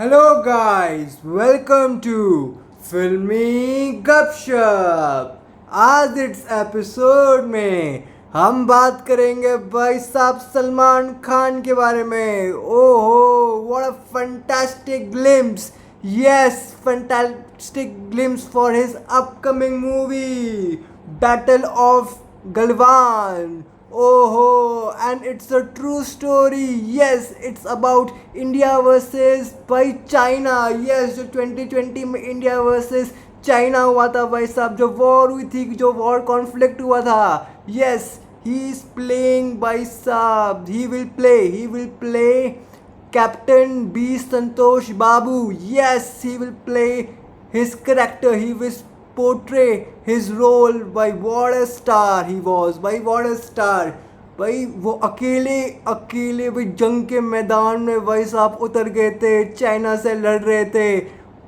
Hello guys, welcome to फिल्मी गपशप। आज इस एपिसोड में हम बात करेंगे भाई साहब सलमान खान के बारे में। ओहो, what a fantastic glimpse, yes fantastic glimpse for his upcoming movie battle of Galwan. Oh, and it's a true story. Yes, it's about India versus by China. Yes, जो 2020 में इंडिया वर्सेस चाइना हुआ था भाई साहब, जो वॉर हुई थी, जो वॉर कॉन्फ्लिक्ट हुआ था। यस, ही इज प्लेइंग भाई साहब, he will play captain B Santosh Babu. Yes, he will play his character. He will portray his role by what a star he was. By what a star. भाई वो अकेले अकेले भाई जंग के मैदान में भाई साहब उतर गए थे, चाइना से लड़ रहे थे।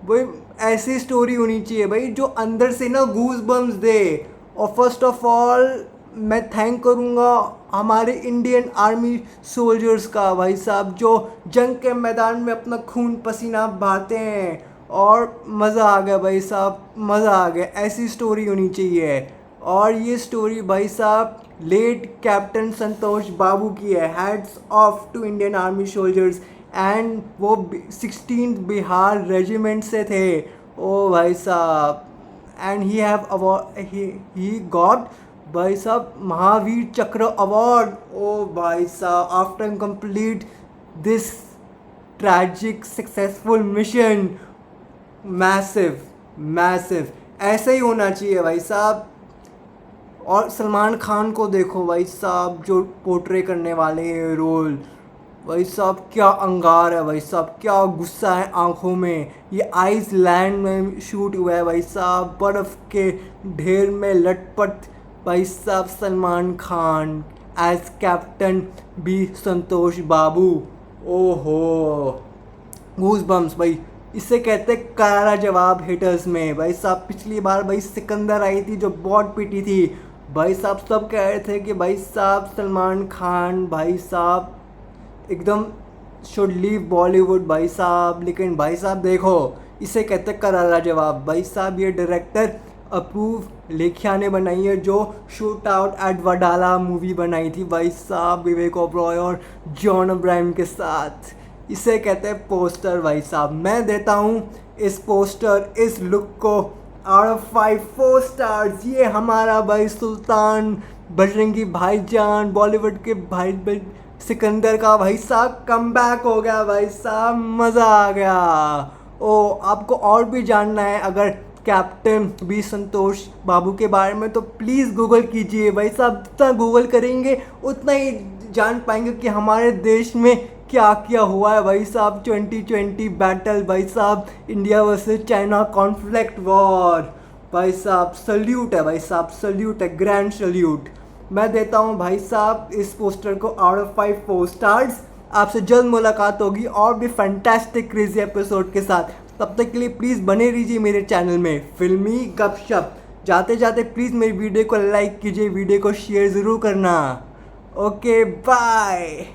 भाई ऐसी स्टोरी होनी चाहिए भाई जो अंदर से ना गूज बम्स दे। और फर्स्ट ऑफ ऑल मैं थैंक करूँगा हमारे इंडियन आर्मी सोल्जर्स का भाई साहब, जो जंग के मैदान में अपना खून पसीना बहाते हैं। और मज़ा आ गया भाई साहब, मज़ा आ गया। ऐसी स्टोरी होनी चाहिए। और ये स्टोरी भाई साहब लेट कैप्टन संतोष बाबू की है। Hats off to Indian army soldiers. And वो 16th बिहार रेजिमेंट से थे। ओ भाई साहब, and he have award, he got भाई साहब महावीर चक्र अवार्ड। ओ भाई साहब, after complete this tragic successful mission. Massive massive, ऐसे ही होना चाहिए भाई साहब। और सलमान खान को देखो भाई साहब, जो पोर्ट्रे करने वाले हैं रोल, भाई साहब क्या अंगार है भाई साहब, क्या गुस्सा है आंखों में। ये आइसलैंड में शूट हुआ है भाई साहब, बर्फ़ के ढेर में लटपट भाई साहब Salman Khan as captain B Santosh Babu. ओहो, गूज बम्स भाई, इसे कहते करारा जवाब हिटर्स में। भाई साहब पिछली बार भाई सिकंदर आई थी जो बहुत पिटी थी भाई साहब, सब कह रहे थे कि भाई साहब सलमान खान भाई साहब एकदम शुड लीव बॉलीवुड भाई साहब। लेकिन भाई साहब देखो, इसे कहते करारा जवाब भाई साहब। ये डायरेक्टर अपूर्व लेखिया ने बनाई है, जो shoot out at Wadala movie बनाई थी भाई साहब विवेक ओबरॉय और जॉन अब्राहम के साथ। इसे कहते हैं पोस्टर भाई साहब। मैं देता हूँ इस पोस्टर, इस लुक को आउट ऑफ 4 स्टार्स। ये हमारा भाई सुल्तान बजरंगी भाईजान, बॉलीवुड के भाई सिकंदर का भाई साहब कमबैक हो गया भाई साहब, मज़ा आ गया। ओ, आपको और भी जानना है अगर कैप्टन बी संतोष बाबू के बारे में, तो प्लीज़ गूगल कीजिए भाई साहब। जितना गूगल करेंगे उतना ही जान पाएंगे कि हमारे देश में क्या क्या हुआ है भाई साहब। 2020 बैटल भाई साहब, India versus China conflict war भाई साहब। सल्यूट है भाई साहब, सल्यूट है, ग्रैंड सल्यूट। मैं देता हूँ भाई साहब इस पोस्टर को आउट ऑफ 4 स्टार्स। आपसे जल्द मुलाकात होगी और भी फैंटास्टिक क्रेजी एपिसोड के साथ। तब तक के लिए प्लीज़ बने रहिए मेरे चैनल में फिल्मी गपशप। जाते जाते प्लीज़ मेरी वीडियो को लाइक कीजिए, वीडियो को शेयर ज़रूर करना। Okay, bye.